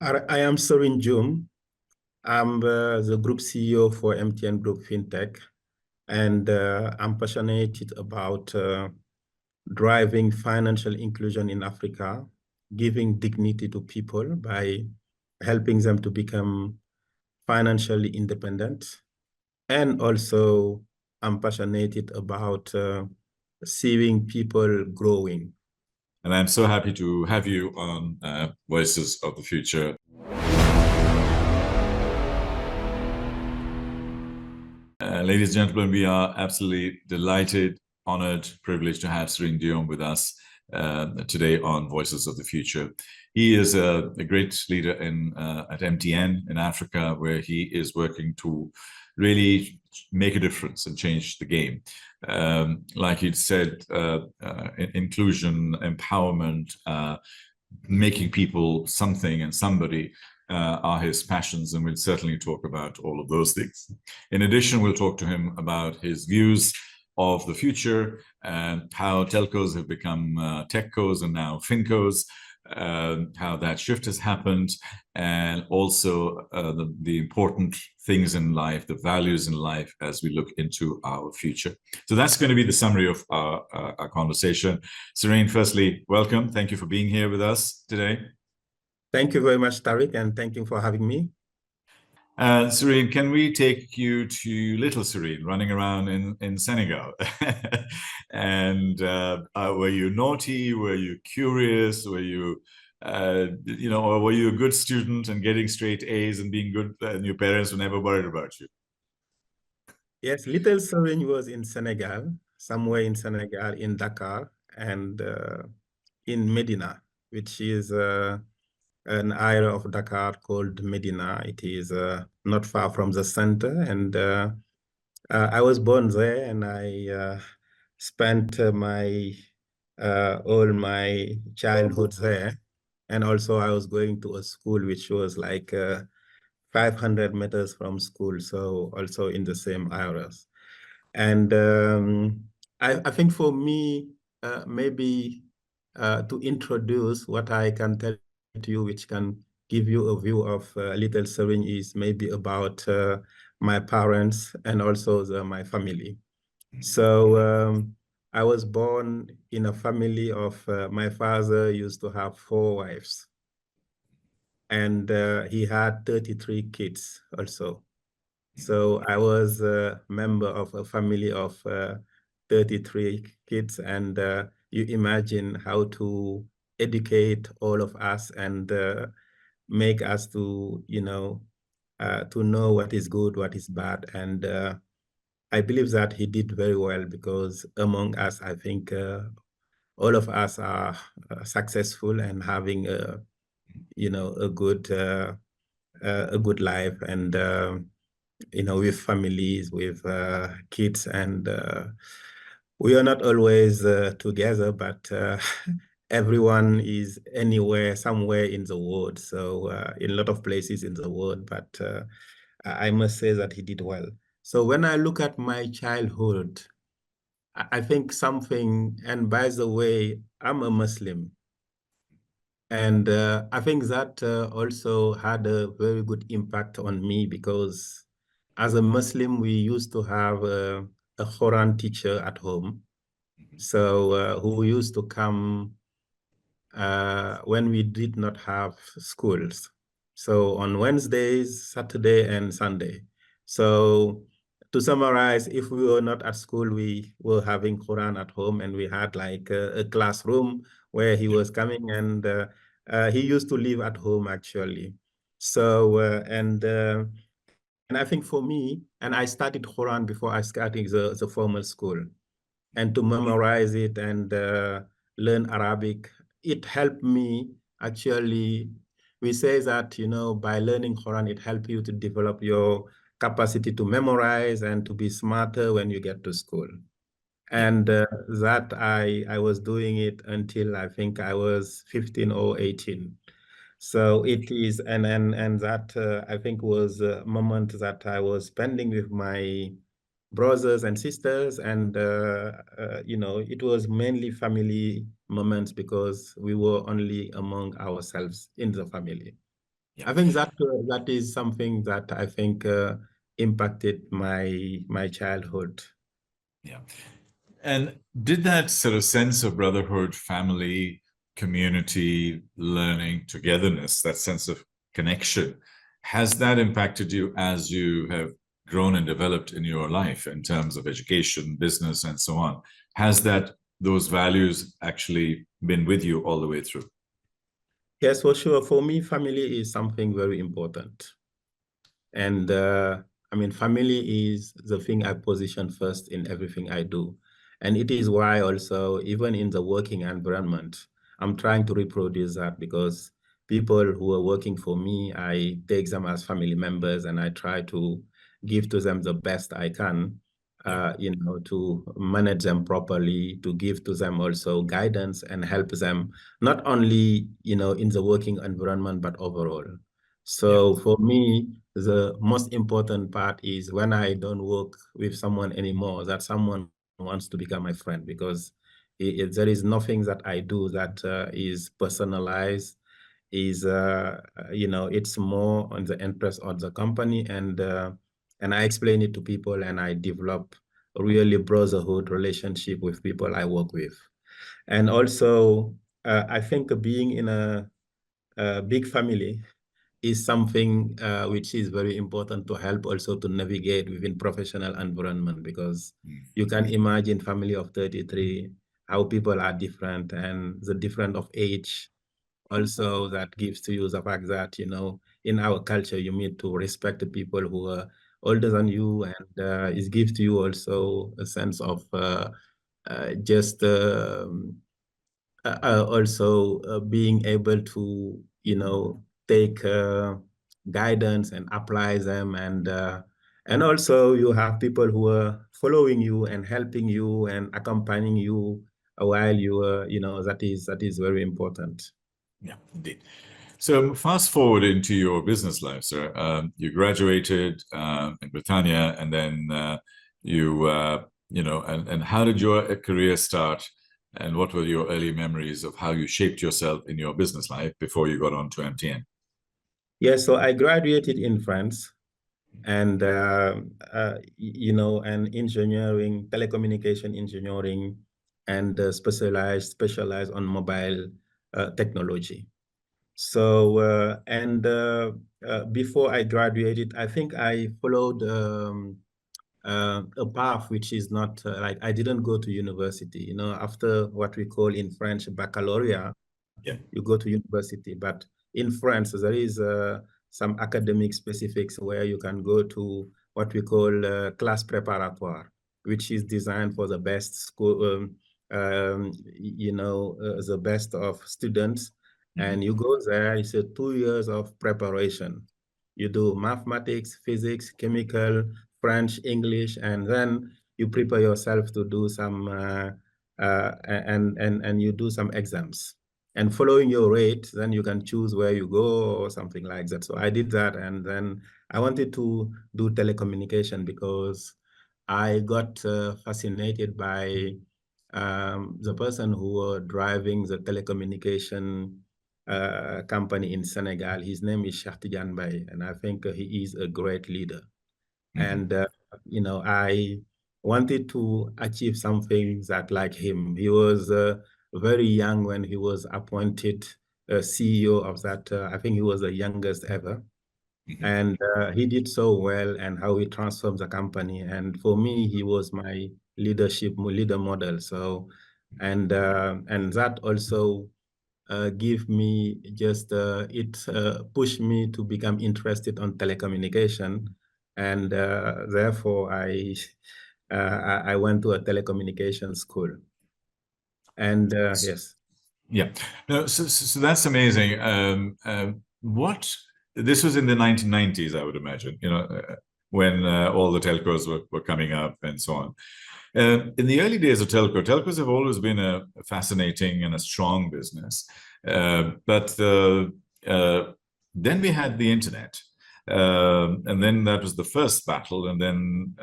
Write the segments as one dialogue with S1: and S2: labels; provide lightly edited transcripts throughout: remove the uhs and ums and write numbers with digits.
S1: I am Serigne Dioum. I'm the Group CEO for MTN Group Fintech, and I'm passionate about driving financial inclusion in Africa, giving dignity to people by helping them to become financially independent. And also, I'm passionate about seeing people growing.
S2: And I'm so happy to have you on Voices of the Future. Ladies and gentlemen, we are absolutely delighted, honored, privileged to have Serigne Dioum with us today on Voices of the Future. He is a great leader at MTN in Africa, where he is working to really make a difference and change the game. Like he said, inclusion, empowerment, making people something and somebody are his passions, and we'll certainly talk about all of those things. In addition, we'll talk to him about his views of the future and how telcos have become techcos and now fincos, how that shift has happened, and also the important things in life, the values in life as we look into our future. So that's going to be the summary of our conversation. Serigne, firstly, welcome. Thank you for being here with us today.
S1: Thank you very much, Tariq, and thank you for having me.
S2: Serigne, can we take you to little Serigne running around in Senegal? And were you naughty? Were you curious? Were you, or were you a good student and getting straight A's and being good, and your parents were never worried about you?
S1: Yes, little Serigne was in Senegal, somewhere in Senegal, in Dakar, and in Medina, which is an area of Dakar called Medina. It is not far from the center, and I was born there, and I spent all my childhood there. And also I was going to a school which was like 500 meters from school, so also in the same areas. And I think for me, maybe to introduce what I can tell to you, which can give you a view of little Serigne, is maybe about my parents and also my family. So I was born in a family of, my father used to have 4 wives, and he had 33 kids also. So I was a member of a family of 33 kids, and you imagine how to educate all of us and make us to know what is good, what is bad. And I believe that he did very well, because among us, I think all of us are successful and having a good life, and with families, with kids, and we are not always together, but everyone is anywhere, somewhere in the world. So in a lot of places in the world, but I must say that he did well. So when I look at my childhood, I think something, and by the way, I'm a Muslim. And I think that also had a very good impact on me, because as a Muslim, we used to have a Quran teacher at home. So who used to come when we did not have schools. So on Wednesdays, Saturday, and Sunday. So to summarize, if we were not at school, we were having Quran at home, and we had like a classroom where he was coming, and he used to live at home actually. So and I think for me, and I studied Quran before I started the formal school, and to memorize it and learn Arabic, it helped me actually. We say that, by learning Quran, it helps you to develop your capacity to memorize and to be smarter when you get to school. And that I was doing it until I think I was 15 or 18. So it is, and that I think was a moment that I was spending with my brothers and sisters, and it was mainly family moments, because we were only among ourselves in the family.
S2: Yeah.
S1: I think that is something that I think impacted my childhood.
S2: Yeah. And did that sort of sense of brotherhood, family, community, learning, togetherness, that sense of connection, has that impacted you as you have grown and developed in your life in terms of education, business, and so on? Has that those values actually been with you all the way through?
S1: Yes, for sure. For me, family is something very important. And I mean, family is the thing I position first in everything I do. And it is why also, even in the working environment, I'm trying to reproduce that because people who are working for me, I take them as family members and I try to give to them the best I can,
S2: Yeah.
S1: to manage them properly, to give to them also guidance and help them, not only, in the working environment, but overall.
S2: Yeah.
S1: So for me, the most important part is when I don't work with someone anymore, that someone wants to become my friend because there is nothing that I do that is personalized, is, it's more on the interest of the company. And I explain it to people and I develop a really brotherhood relationship with people I work with. And also, I think being in a big family is something which is very important to help also to navigate within professional environment because
S2: Mm.
S1: you can imagine family of 33, how people are different and the difference of age also that gives to you the fact that, in our culture, you need to respect the people who are older than you and it gives to you also a sense of just also being able to, take guidance and apply them. And also you have people who are following you and helping you and accompanying you while you are, that is very important.
S2: Yeah, indeed. So fast forward into your business life, sir. You graduated in Britannia, and then and how did your career start? And what were your early memories of how you shaped yourself in your business life before you got on to MTN?
S1: Yeah, so I graduated in France and, and engineering, telecommunication engineering, and specialized on mobile technology. So, before I graduated, I think I followed a path which is not like I didn't go to university. After what we call in French baccalaureate,
S2: Yeah.
S1: you go to university. But in France, there is some academic specifics where you can go to what we call class préparatoire, which is designed for the best school, the best of students.
S2: Mm-hmm.
S1: And you go there, it's a 2 years of preparation. You do mathematics, physics, chemical, French, English, and then you prepare yourself to do some, and you do some exams. And following your rate, then you can choose where you go or something like that. So I did that. And then I wanted to do telecommunication because I got fascinated by the person who were driving the telecommunication company in Senegal. His name is Cheikh Tidiane Mbaye, and I think he is a great leader.
S2: Mm-hmm.
S1: And, I wanted to achieve something that like him. He was very young when he was appointed CEO of that. I think he was the youngest ever.
S2: Mm-hmm.
S1: And he did so well and how he transformed the company. And for me, he was my leader model. So, and that also give me just it pushed me to become interested on telecommunication, and therefore I went to a telecommunication school, and yes.
S2: Yeah, no, so that's amazing. What this was in the 1990s, I would imagine, when all the telcos were coming up and so on. In the early days of telcos have always been a fascinating and a strong business. But then we had the internet, and then that was the first battle, and then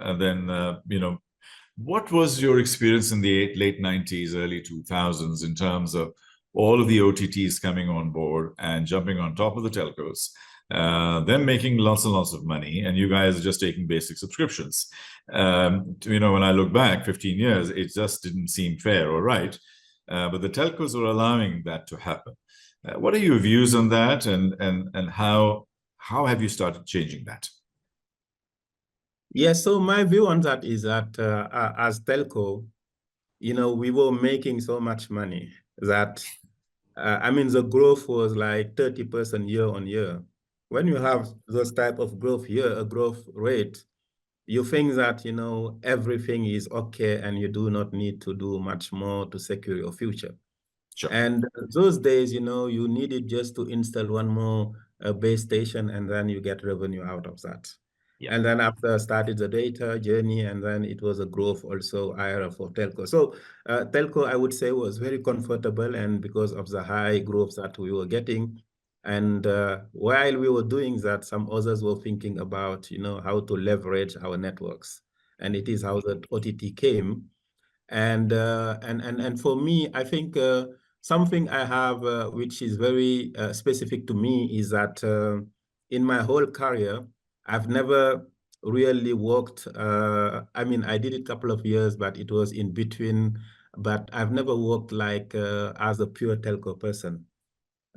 S2: what was your experience in the late 90s, early 2000s in terms of all of the OTTs coming on board and jumping on top of the telcos, them making lots and lots of money, and you guys are just taking basic subscriptions. When I look back 15 years, it just didn't seem fair or right. But the telcos are allowing that to happen. What are your views on that, and how have you started changing that?
S1: Yeah, so my view on that is that as telco, we were making so much money that, the growth was like 30% year on year. When you have those type of growth rate, you think that, everything is okay and you do not need to do much more to secure your future.
S2: Sure.
S1: And those days, you needed just to install one more base station, and then you get revenue out of that.
S2: Yeah.
S1: And then after started the data journey, and then it was a growth also era for telco. So telco, I would say, was very comfortable, and because of the high growth that we were getting. And while we were doing that, some others were thinking about, how to leverage our networks. And it is how the OTT came. And for me, I think something I have which is very specific to me is that in my whole career, I've never really worked. I did it a couple of years, but it was in between. But I've never worked like as a pure telco person.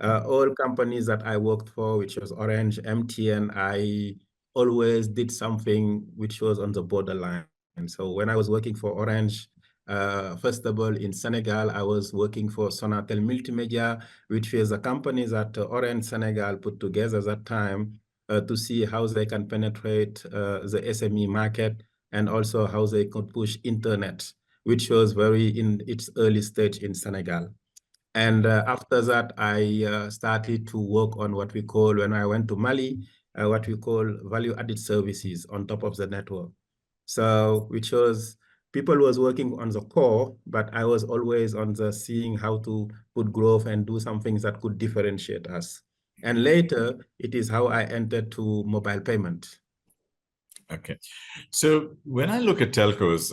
S1: All companies that I worked for, which was Orange, MTN, I always did something which was on the borderline. And so when I was working for Orange, first of all, in Senegal, I was working for Sonatel Multimedia, which is a company that Orange Senegal put together at that time to see how they can penetrate the SME market, and also how they could push internet, which was very in its early stage in Senegal. And after that, I started to work on what we call, when I went to Mali, what we call value-added services on top of the network. So, which was, people was working on the core, but I was always on the seeing how to put growth and do some things that could differentiate us. And later, it is how I entered to mobile payment.
S2: Okay. So when I look at telcos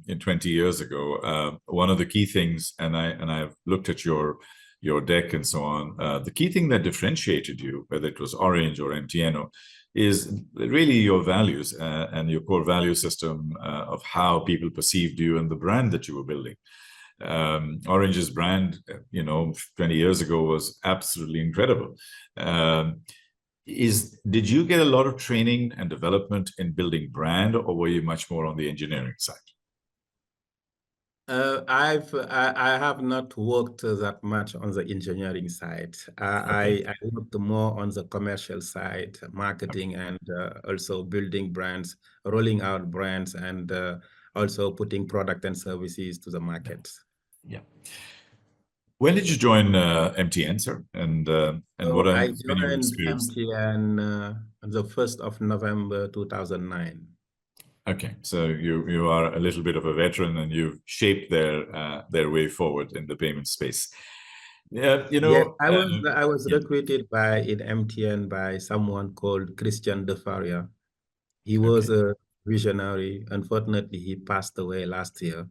S2: in 20 years ago, one of the key things, and I've looked at your deck and so on, the key thing that differentiated you, whether it was Orange or MTN, is really your values and your core value system of how people perceived you and the brand that you were building. Orange's brand, 20 years ago was absolutely incredible. Did you get a lot of training and development in building brand, or were you much more on the engineering side?
S1: I have not worked that much on the engineering side.
S2: Okay.
S1: I worked more on the commercial side, marketing, and also building brands, rolling out brands, and also putting product and services to the market.
S2: Yeah. When did you join MTN, sir? And what
S1: So I
S2: has been your
S1: joined
S2: experience?
S1: MTN on the 1st of November 2009.
S2: Okay, so you are a little bit of a veteran, and you've shaped their way forward in the payment space. Yeah,
S1: Yes, I was recruited in MTN by someone called Christian De Faria. He was
S2: okay,
S1: a visionary. Unfortunately, he passed away last year.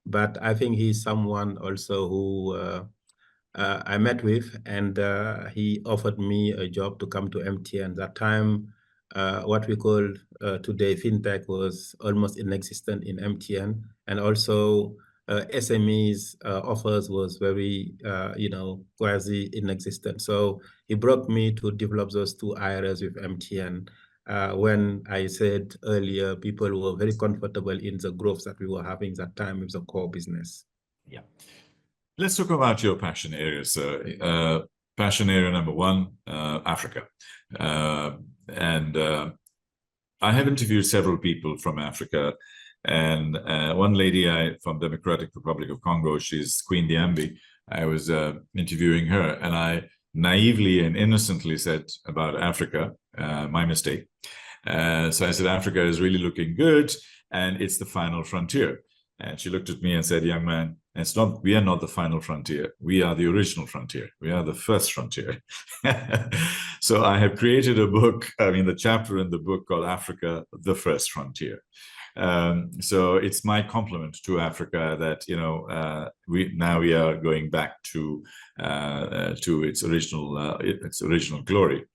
S1: But I think he's someone also who I met with, and he offered me a job to come to MTN. That time, what we call today fintech was almost inexistent in MTN, and also SMEs offers was very, quasi inexistent. So he brought me to develop those two areas with MTN. When I said earlier, people were very comfortable in the growth that we were having that time with the core business.
S2: yeah. Let's talk about your passion areas. Passion area number one, Africa. And I have interviewed several people from Africa, and one lady from Democratic Republic of Congo, she's Queen Diambi. I was interviewing her, and I naively and innocently said about Africa, my mistake. So I said, Africa is really looking good, and it's the final frontier. And she looked at me and said, young man, we are not the final frontier. We are the original frontier. We are the first frontier. So I have created a book, the chapter in the book called Africa, the First Frontier. So it's my compliment to Africa that we are going back to its original glory.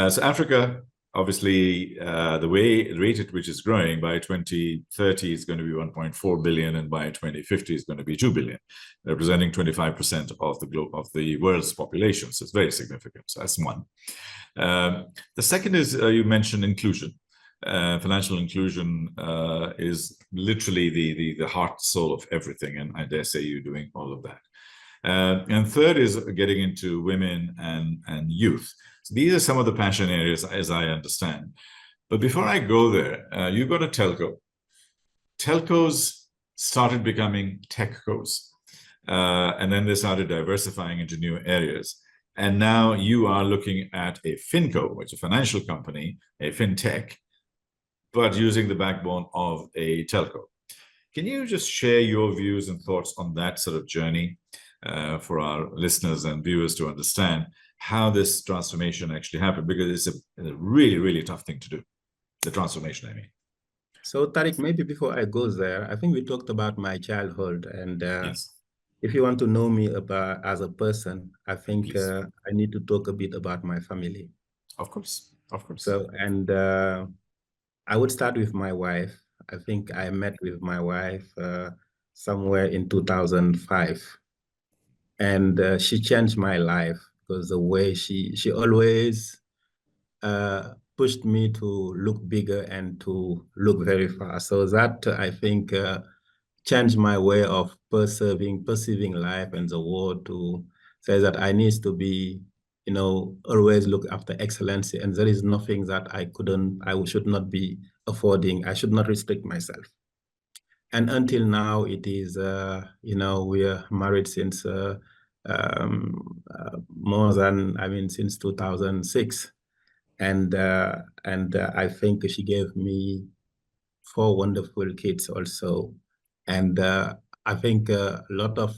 S2: So Africa, obviously, the rate at which it's growing, by 2030 is going to be 1.4 billion, and by 2050 is going to be 2 billion, representing 25% of the world's population. So it's very significant. So that's one. The second is you mentioned inclusion. Financial inclusion is literally the heart soul of everything, and I dare say you're doing all of that. And third is getting into women and youth. So these are some of the passion areas as I understand. But before I go there, you got a telco. Telcos started becoming techcos, and then they started diversifying into new areas. And now you are looking at a finco, which is a financial company, a fintech, but using the backbone of a telco. Can you just share your views and thoughts on that sort of journey for our listeners and viewers to understand how this transformation actually happened? Because it's a really, really tough thing to do, the transformation, I mean.
S1: So, Tariq, maybe before I go there, I think we talked about my childhood, and
S2: Yes.
S1: if you want to know me about as a person, I think
S2: Please.
S1: I need to talk a bit about my family.
S2: Of course, of course.
S1: So, and I would start with my wife. I think I met with my wife somewhere in 2005, and she changed my life because the way she always pushed me to look bigger and to look very far. So that I think changed my way of perceiving life and the world, to say that I need to be, always look after excellency, and there is nothing that I should not be affording. I should not restrict myself. And until now, it is, we are married since more than, since 2006. And I think she gave me 4 wonderful kids also. And I think a lot of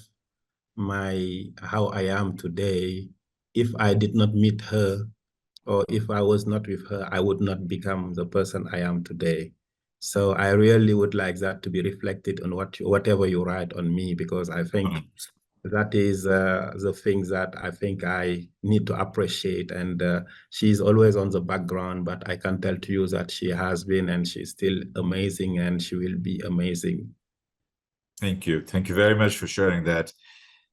S1: how I am today, if I did not meet her, or if I was not with her, I would not become the person I am today. So I really would like that to be reflected on whatever you write on me, because I think that is the things that I think I need to appreciate. And she's always on the background, but I can tell to you that she has been, and she's still amazing, and she will be amazing.
S2: Thank you. Thank you very much for sharing that.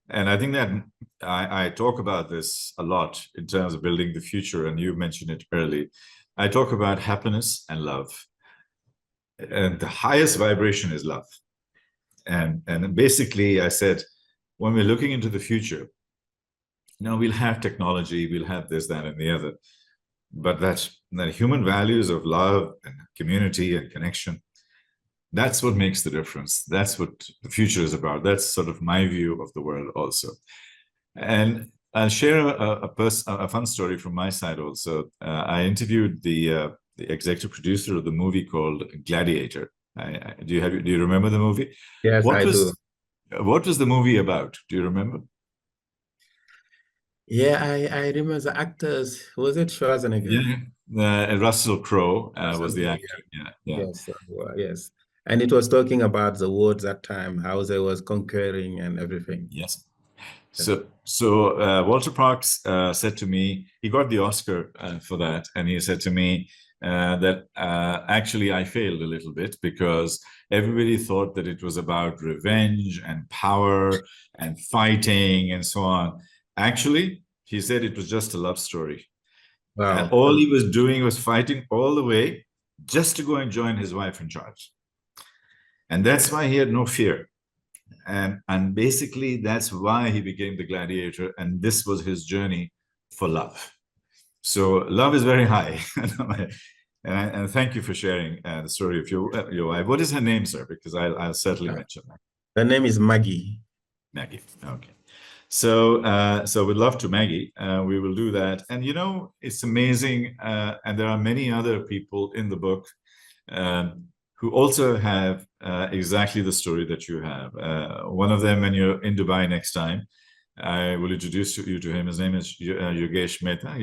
S2: And I think that I talk about this a lot in terms of building the future, and you mentioned it early. I talk about happiness and love. And the highest vibration is love. And basically I said, when we're looking into the future, we'll have technology, we'll have this, that, and the other. But that human values of love and community and connection, that's what makes the difference. That's what the future is about. That's sort of my view of the world also. And I'll share a fun story from my side also. I interviewed the executive producer of the movie called Gladiator. Do you remember the movie?
S1: Yes, I do.
S2: What was the movie about? Do you remember?
S1: Yeah, I remember the actors. Was it Schwarzenegger?
S2: Yeah, Russell Crowe was the actor. Yeah.
S1: Yes, yes. And it was talking about the world that time, how they was conquering and everything.
S2: Yes. So Walter Parks said to me, he got the Oscar for that, and he said to me that actually I failed a little bit, because everybody thought that it was about revenge and power and fighting and so on. Actually, he said it was just a love story.
S1: Wow.
S2: And all he was doing was fighting all the way just to go and join his wife in charge. And that's why he had no fear. And basically that's why he became the gladiator, and this was his journey for love. So love is very high. And thank you for sharing the story of your wife. What is her name, sir? Because I'll certainly mention that.
S1: Her name is Maggie.
S2: Maggie, okay. So we'd love to, Maggie. We will do that. And it's amazing. And there are many other people in the book who also have exactly the story that you have. One of them, when you're in Dubai next time, I will introduce you to him. His name is Yogesh Mehta.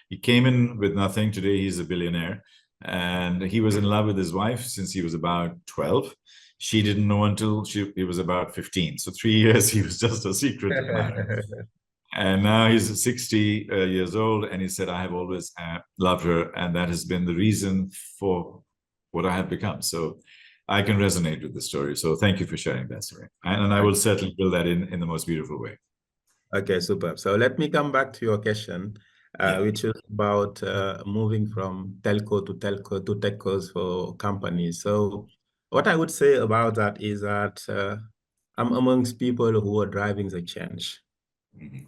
S2: He came in with nothing. Today he's a billionaire. and he was in love with his wife since he was about 12. She didn't know until he was about 15. So 3 years he was just a secret admirer. And now he's 60 years old, and he said, I have always loved her, and that has been the reason for what I have become. So I can resonate with the story. So thank you for sharing that story. And I will certainly build that in the most beautiful way.
S1: Okay, super. So let me come back to your question,
S2: Yeah.
S1: which is about moving from telco to techcos for companies. So what I would say about that is that I'm amongst people who are driving the change.
S2: Mhm.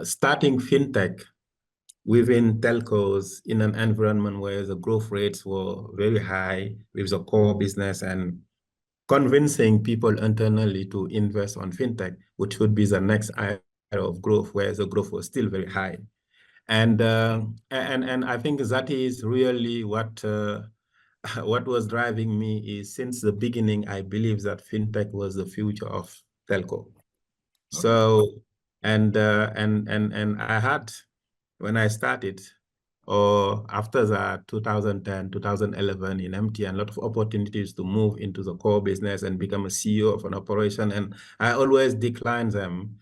S1: Starting fintech within telcos in an environment where the growth rates were very high with the core business, and convincing people internally to invest on fintech, which would be the next area of growth, where the growth was still very high. And I think that is really what what was driving me. Is since the beginning, I believe that fintech was the future of telco.
S2: Okay.
S1: So, and I had, when I started, or after that, 2010, 2011 in MTN, a lot of opportunities to move into the core business and become a CEO of an operation. And I always declined them,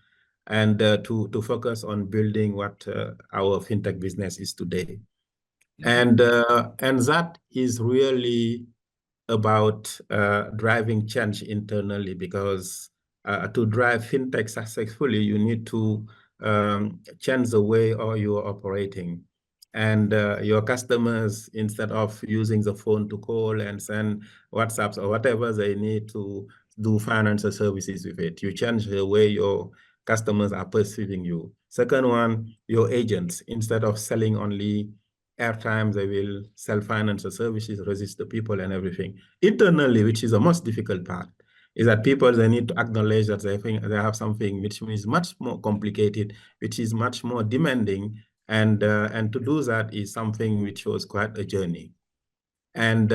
S1: and to focus on building what our fintech business is today.
S2: Mhm.
S1: And that is really about driving change internally, because to drive fintech successfully, you need to change the way or you are operating. And your customers, instead of using the phone to call and send WhatsApps or whatever they need to do financial services with it, you change the way your customers are perceiving you. Second one, your agents, instead of selling only airtime, they will sell financial services, resist the people and everything. Internally, which is the most difficult part, is that people, they need to acknowledge that they think they have something which is much more complicated, which is much more demanding. And to do that is something which was quite a journey. And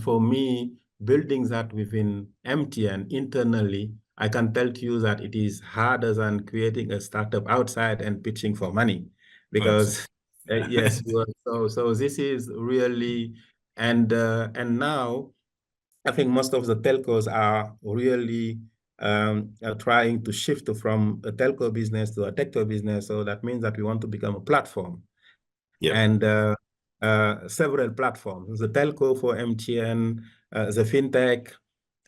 S1: for me, building that within MTN internally, I can tell to you that it is harder than creating a startup outside and pitching for money,
S2: Oh, absolutely.
S1: because yes, so this is really, and now I think most of the telcos are really are trying to shift from a telco business to a techco business. So that means that we want to become a platform,
S2: Yeah.
S1: and several platforms: the telco for MTN, the fintech,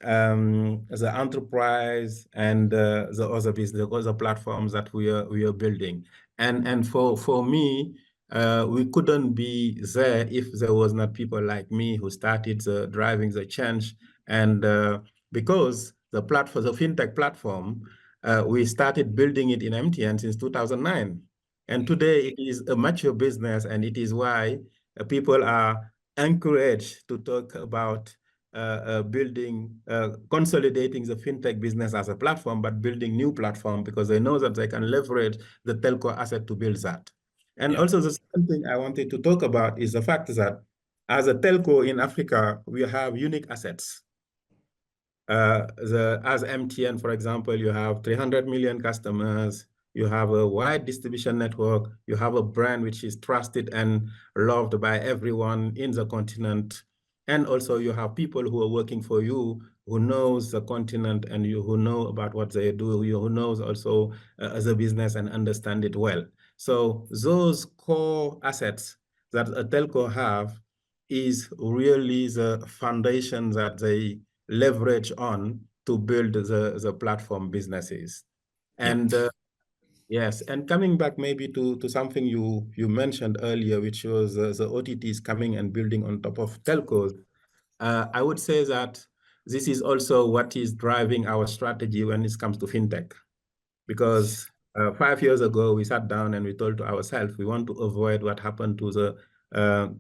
S1: the enterprise, and the other business, the other platforms that we are building. And for me, we couldn't be there if there was not people like me who started driving the change. And because the platform, the fintech platform, we started building it in MTN since 2009. And today it is a mature business, and it is why people are encouraged to talk about building, consolidating the fintech business as a platform, but building new platform, because they know that they can leverage the telco asset to build that. And
S2: Yeah.
S1: also the second thing I wanted to talk about is the fact that as a telco in Africa, we have unique assets. As MTN, for example, you have 300 million customers, you have a wide distribution network, you have a brand which is trusted and loved by everyone in the continent. And also you have people who are working for you, who knows the continent, and you who know about what they do, you who knows also as a business and understand it well. So those core assets that a telco have is really the foundation that they leverage on to build the platform businesses.
S2: Yeah.
S1: And yes, and coming back maybe to something you mentioned earlier, which was the OTTs coming and building on top of telcos. I would say that this is also what is driving our strategy when it comes to fintech, because 5 years ago we sat down and we told to ourselves we want to avoid what happened to the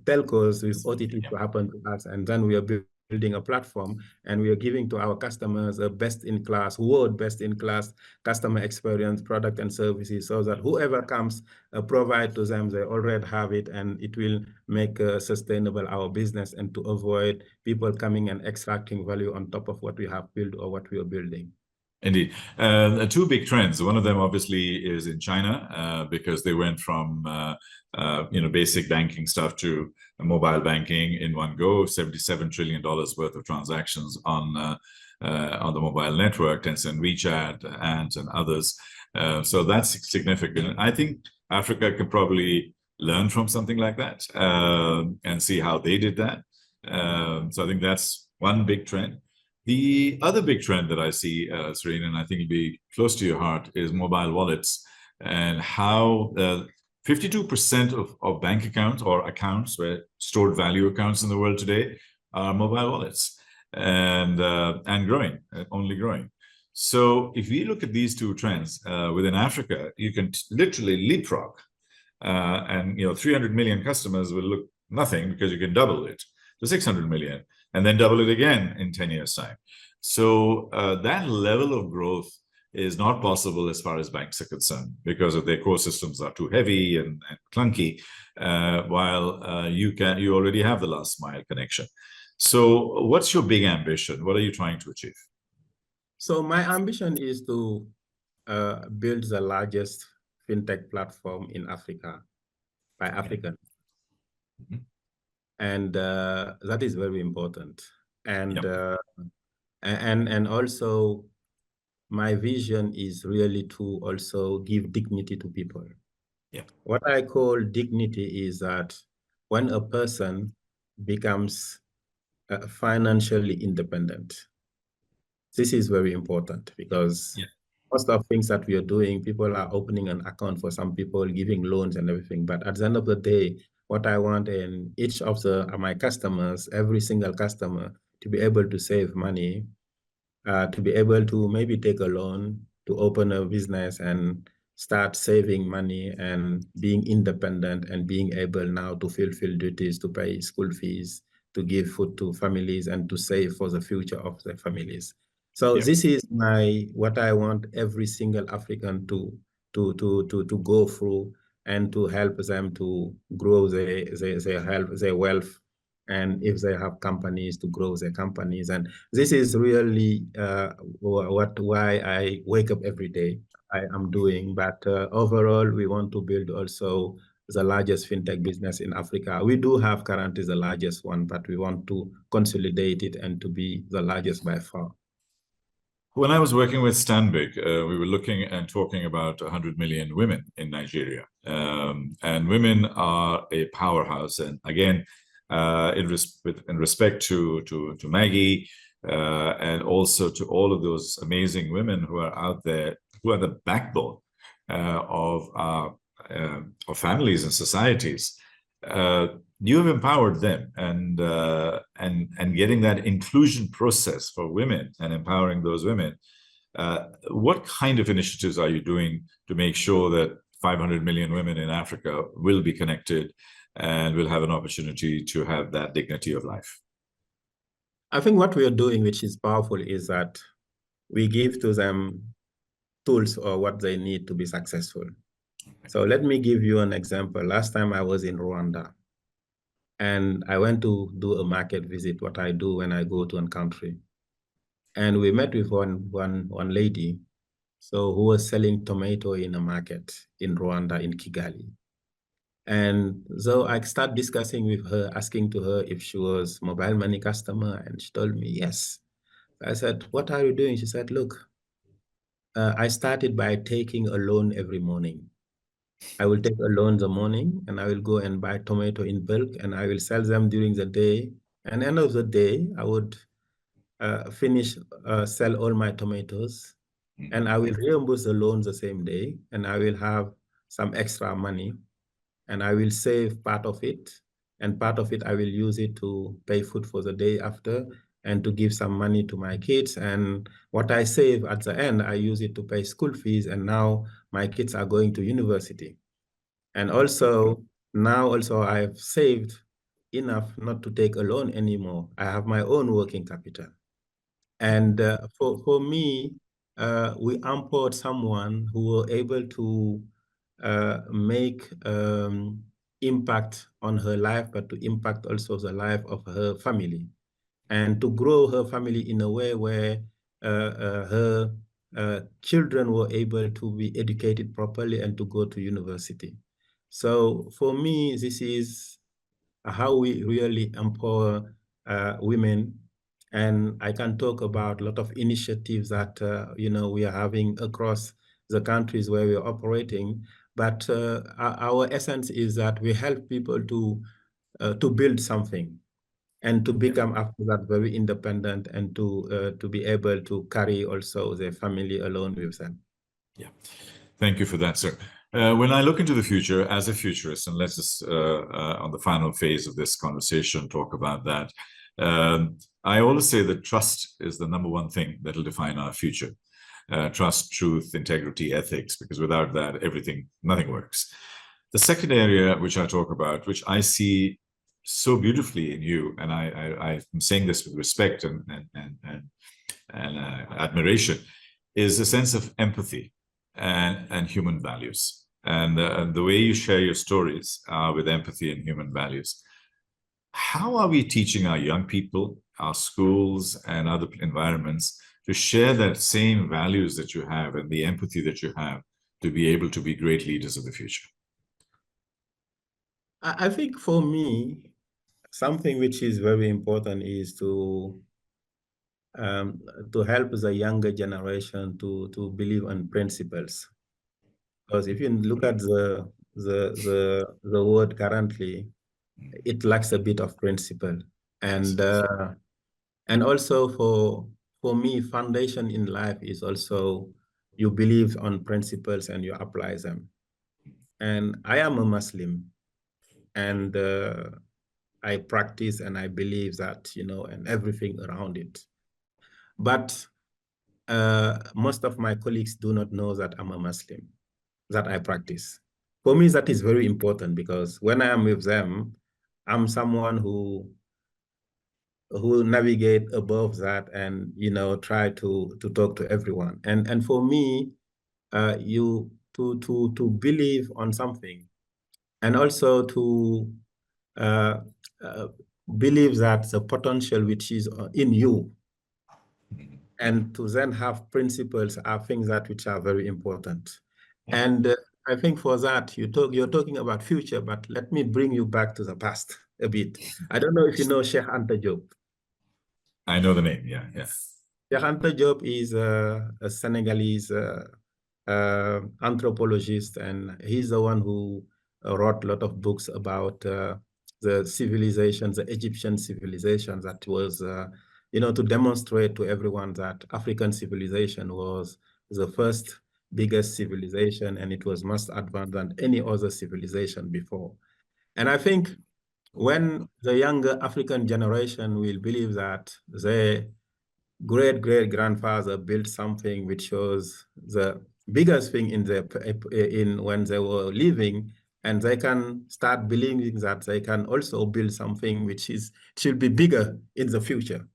S1: telcos with OTT
S2: Yeah.
S1: to happen to us, and then we are building a platform, and we are giving to our customers a best-in-class, world best-in-class customer experience, product and services, so that whoever comes provide to them, they already have it, and it will make sustainable our business, and to avoid people coming and extracting value on top of what we have built or what we are building.
S2: Indeed. Two big trends. One of them obviously is in China, because they went from basic banking stuff to mobile banking in one go. $77 trillion worth of transactions on the mobile network, Tencent, WeChat, Ant, and others. So that's significant. I think Africa could probably learn from something like that and see how they did that. So I think that's one big trend. The other big trend that I see, Serigne, and I think it'll be close to your heart, is mobile wallets, and how 52% of bank accounts or accounts, where stored value accounts in the world today, are mobile wallets, and growing, only growing. So if we look at these two trends within Africa, you can literally leapfrog, and 300 million customers will look nothing, because you can double it to 600 million. And then double it again in 10 years' time. So that level of growth is not possible as far as banks are concerned, because of their core systems are too heavy and clunky, while you already have the last mile connection. So what's your big ambition? What are you trying to achieve?
S1: So my ambition is to build the largest fintech platform in Africa by Africans. Mm-hmm. And that is very important. And yep. And also, my vision is really to also give dignity to people. Yeah. What I call dignity is that when a person becomes financially independent, this is very important, because most of things that we are doing, people are opening an account for some people, giving loans and everything. But at the end of the day, what I want in each of my customers, every single customer, to be able to save money, to be able to maybe take a loan to open a business and start saving money and being independent, and being able now to fulfill duties, to pay school fees, to give food to families, and to save for the future of their families. So this is what I want every single African to go through, and to help them to grow their wealth, and if they have companies, to grow their companies. And this is really why I wake up every day. I am doing. But overall, we want to build also the largest fintech business in Africa. We do have currently the largest one, but we want to consolidate it and to be the largest by far.
S2: When I was working with Stanbic, we were looking and talking about 100 million women in Nigeria. And women are a powerhouse. And again, in respect to Maggie, and also to all of those amazing women who are out there, who are the backbone of families and societies. You have empowered them, and getting that inclusion process for women and empowering those women. What kind of initiatives are you doing to make sure that 500 million women in Africa will be connected and will have an opportunity to have that dignity of life?
S1: I think what we are doing, which is powerful, is that we give to them tools or what they need to be successful. So let me give you an example. Last time I was in Rwanda, and I went to do a market visit, what I do when I go to a country. And we met with one lady, so who was selling tomato in a market in Rwanda, in Kigali. And so I started discussing with her, asking to her if she was mobile money customer, and she told me yes. I said, what are you doing? She said, look, I started by taking a loan every morning. I will take a loan in the morning, and I will go and buy tomato in bulk, and I will sell them during the day. And end of the day, I would sell all my tomatoes, and I will reimburse the loan the same day, and I will have some extra money, and I will save part of it, and part of it I will use it to pay food for the day after, and to give some money to my kids. And what I save at the end, I use it to pay school fees, and now my kids are going to university. And also, now also I've saved enough not to take a loan anymore. I have my own working capital. And for me, we empowered someone who were able to make impact on her life, but to impact also the life of her family, and to grow her family in a way where her children were able to be educated properly and to go to university. So for me, this is how we really empower women. And I can talk about a lot of initiatives that we are having across the countries where we are operating. But our essence is that we help people to build something and to
S2: Yeah.
S1: become after that very independent and to be able to carry also their family alone with them.
S2: Yeah. Thank you for that, sir. When I look into the future as a futurist, and let's just, on the final phase of this conversation, talk about that. I always say that trust is the number one thing that will define our future. Trust, truth, integrity, ethics, because without that, nothing works. The second area which I talk about, which I see so beautifully in you, and I'm saying this with respect and admiration, is a sense of empathy and human values. And the way you share your stories with empathy and human values. How are we teaching our young people, our schools, and other environments to share that same values that you have and the empathy that you have to be able to be great leaders of the future?
S1: I think for me, something which is very important is to help the younger generation to believe in principles. Because if you look at the world currently, it lacks a bit of principle. And and also for me, foundation in life is also you believe on principles and you apply them. And I am a Muslim, and I practice and I believe that, and everything around it. But most of my colleagues do not know that I'm a Muslim, that I practice. For me, that is very important because when I am with them, I'm someone who navigate above that and try to talk to everyone. And for me, you to believe on something and also to uh, uh, believe that the potential which is in you and to then have principles are things that which are very important. And I think for that you're talking about future, but let me bring you back to the past a bit. I don't know if you know Sheikh Anta Diop.
S2: I know the name, yeah, yeah.
S1: Sheikh Anta Diop is a Senegalese anthropologist, and he's the one who wrote a lot of books about the civilization, the Egyptian civilization that was, to demonstrate to everyone that African civilization was the first biggest civilization, and it was most advanced than any other civilization before. And I think when the younger African generation will believe that they great-great-grandfather built something which was the biggest thing in when they were living, and they can start believing that they can also build something which should be bigger in the future.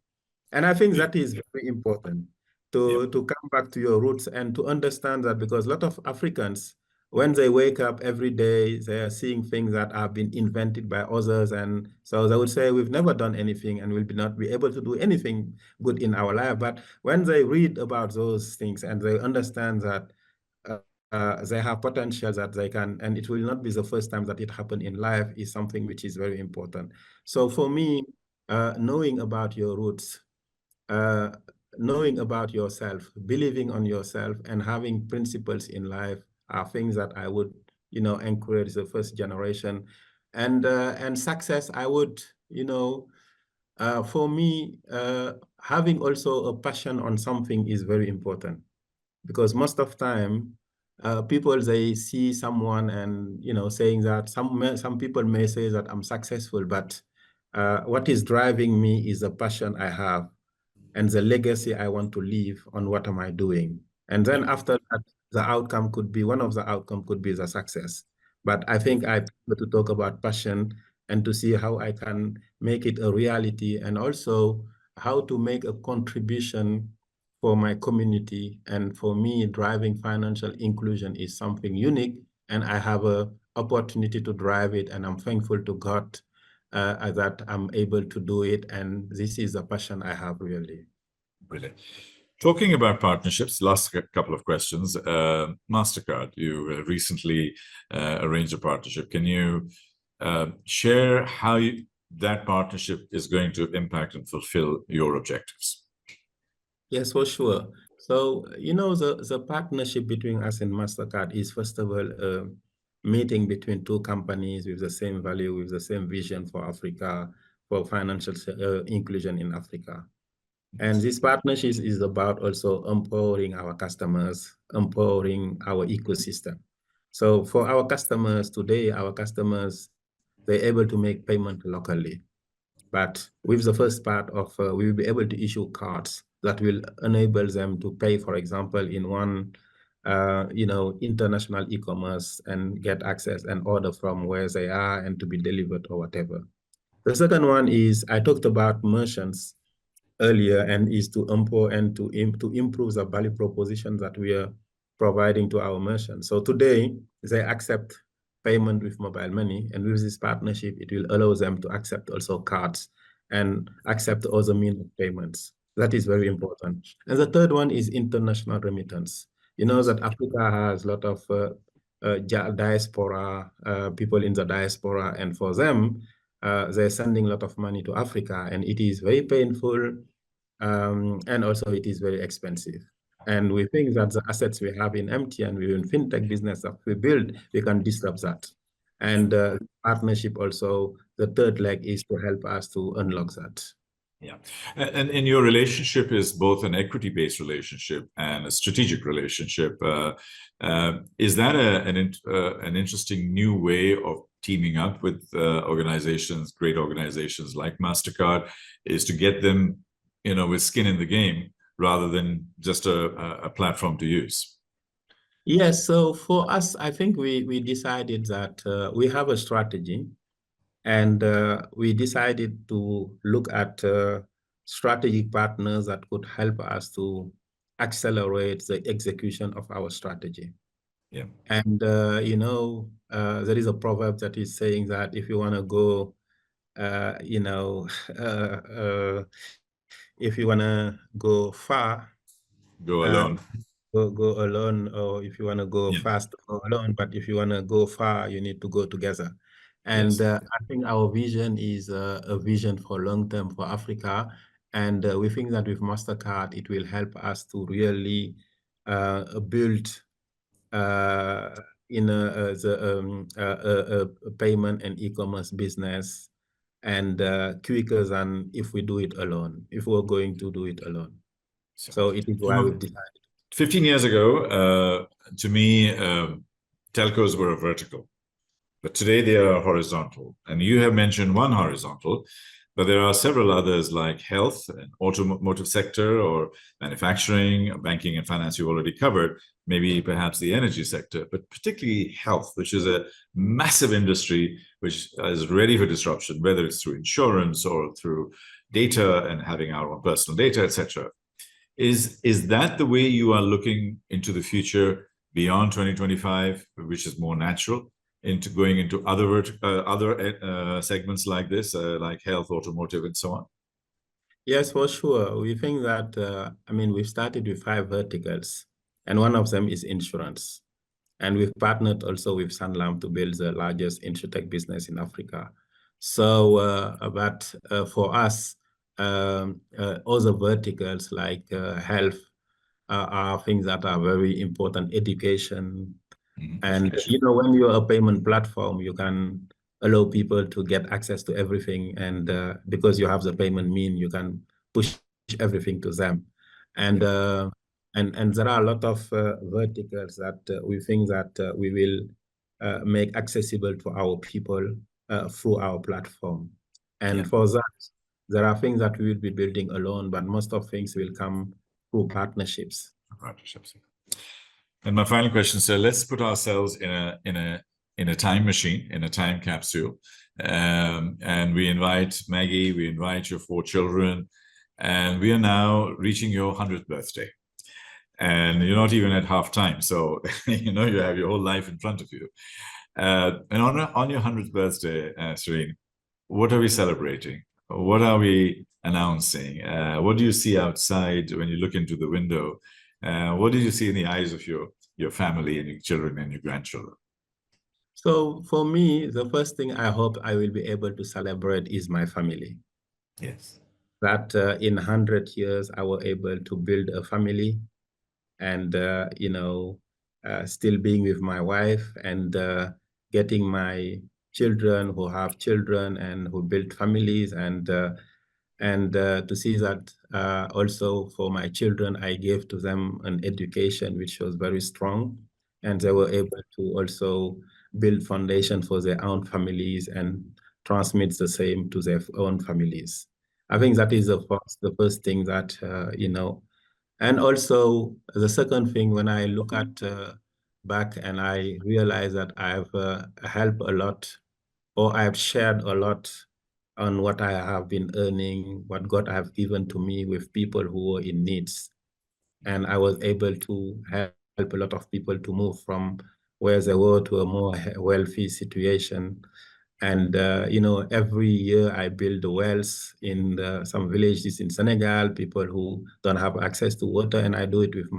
S1: And I think that is very important to come back to your roots and to understand that, because a lot of Africans, when they wake up every day, they are seeing things that have been invented by others. And so they would say, we've never done anything and we'll not be able to do anything good in our life. But when they read about those things and they understand that they have potential that they can, and it will not be the first time that it happened in life, is something which is very important. So for me, knowing about your roots, uh, knowing about yourself, believing on yourself, and having principles in life are things that I would, encourage the first generation. And success, I would, for me, having also a passion on something is very important, because most of time, people, they see someone and saying that some people may say that I'm successful, but what is driving me is the passion I have and the legacy I want to leave on what am I doing. And then after that, one of the outcome could be the success. But I think I prefer to talk about passion and to see how I can make it a reality, and also how to make a contribution for my community. And for me, driving financial inclusion is something unique, and I have a opportunity to drive it, and I'm thankful to God that I'm able to do it. And this is a passion I have, really.
S2: Brilliant. Talking about partnerships, last couple of questions. MasterCard, you recently arranged a partnership. Can you share how that partnership is going to impact and fulfill your objectives?
S1: Yes, for sure. So, the partnership between us and MasterCard is, first of all, a meeting between two companies with the same value, with the same vision for Africa, for financial inclusion in Africa. And this partnership is about also empowering our customers, empowering our ecosystem. So for our customers today, they're able to make payment locally. But with the first part of, we will be able to issue cards that will enable them to pay, for example, in one, international e-commerce and get access and order from where they are and to be delivered or whatever. The second one is I talked about merchants earlier, and is to empower and to improve the value proposition that we are providing to our merchants. So today, they accept payment with mobile money, and with this partnership, it will allow them to accept also cards and accept other means of payments. That is very important. And the third one is international remittance. You know that Africa has a lot of diaspora, people in the diaspora, and for them, they're sending a lot of money to Africa, and it is very painful, and also it is very expensive. And we think that the assets we have in MTN, within fintech business that we build, we can disrupt that. And partnership also, the third leg is to help us to unlock that.
S2: Yeah, and your relationship is both an equity-based relationship and a strategic relationship. Is that an interesting new way of teaming up with organizations, great organizations like MasterCard, is to get them, with skin in the game rather than just a platform to use?
S1: Yes, so for us, I think we decided that we have a strategy, and we decided to look at strategic partners that could help us to accelerate the execution of our strategy.
S2: Yeah.
S1: And, there is a proverb that is saying that if you want to go, if you want to go far,
S2: Go alone.
S1: Go alone, or if you want to go fast, go alone. But if you want to go far, you need to go together. And
S2: Yes.
S1: I think our vision is a vision for long term for Africa. And we think that with MasterCard, it will help us to really build in a payment and e-commerce business, and quicker than if we do it alone, if we're going to do it alone. So it is why we've decided.
S2: 15 years ago, to me, telcos were a vertical, but today they are horizontal. And you have mentioned one horizontal, but there are several others like health and automotive sector, or manufacturing, banking and finance you've already covered, maybe perhaps the energy sector, but particularly health, which is a massive industry which is ready for disruption, whether it's through insurance or through data and having our own personal data, etc. Is that the way you are looking into the future beyond 2025, which is more natural, into going into other segments like this, like health, automotive, and so on?
S1: Yes, for sure. We think that, we've started with 5 verticals, and one of them is insurance. And we've partnered also with Sanlam to build the largest insurtech business in Africa. So, for us, other verticals like health are things that are very important, education. And, when you're a payment platform, you can allow people to get access to everything. And because you have the payment mean, you can push everything to them. And and there are a lot of verticals that we think that we will make accessible to our people through our platform. And for that, there are things that we will be building alone, but most of things will come through partnerships.
S2: And my final question, sir, let's put ourselves in a time machine, in a time capsule, and we invite Maggie, we invite your 4 children, and we are now reaching your 100th birthday. And you're not even at half time, so you have your whole life in front of you. And on your 100th birthday, Serigne, what are we celebrating? What are we announcing. What do you see outside when you look into the window? What did you see in the eyes of your family and your children and your grandchildren?
S1: So for me, the first thing I hope I will be able to celebrate is my family.
S2: Yes.
S1: That in 100 years, I was able to build a family and, still being with my wife and getting my children who have children and who build families and to see that also for my children, I gave to them an education which was very strong, and they were able to also build foundation for their own families and transmit the same to their own families. I think that is the first thing that, and also the second thing, when I look at back and I realize that I've helped a lot or I've shared a lot on what I have been earning, what God have given to me with people who were in needs. And I was able to help a lot of people to move from where they were to a more wealthy situation. And, every year I build wells in some villages in Senegal, people who don't have access to water, and I do it with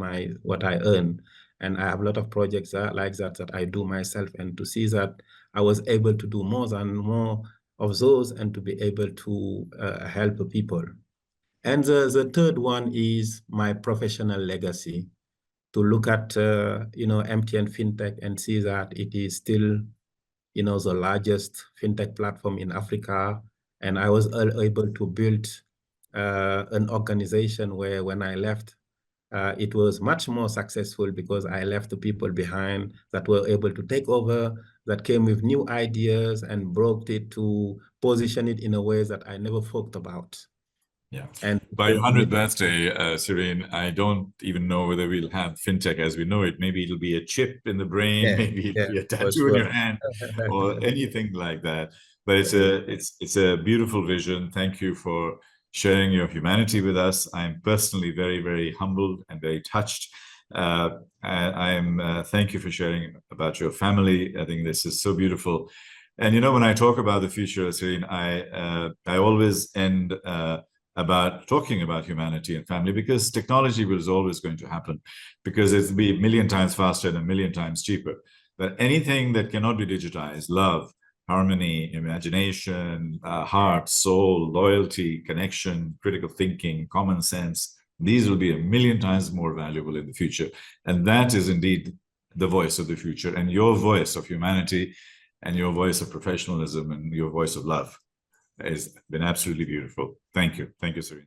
S1: what I earn. And I have a lot of projects like that I do myself. And to see that I was able to do more of those and to be able to help people. And the third one is my professional legacy. To look at, MTN Fintech and see that it is still, the largest fintech platform in Africa. And I was able to build an organization where when I left, it was much more successful because I left the people behind that were able to take over, that came with new ideas and brought it to position it in a way that I never thought about.
S2: Yeah.
S1: And
S2: By your 100th birthday, Serigne, I don't even know whether we'll have fintech as we know it. Maybe it'll be a chip in the brain, maybe it'll be a
S1: for
S2: tattoo in
S1: sure.
S2: your hand, or anything like that. But
S1: Yeah.
S2: it's a beautiful vision. Thank you for sharing your humanity with us. I'm personally very, very humbled and very touched. Thank you for sharing about your family. I think this is so beautiful. And when I talk about the future, Serigne, I always end about talking about humanity and family, because technology is always going to happen, because it'll be a million times faster and a million times cheaper. But anything that cannot be digitized, love, harmony, imagination, heart, soul, loyalty, connection, critical thinking, common sense, these will be a million times more valuable in the future. And that is indeed the voice of the future, and your voice of humanity and your voice of professionalism and your voice of love has been absolutely beautiful. Thank you. Thank you, Serigne.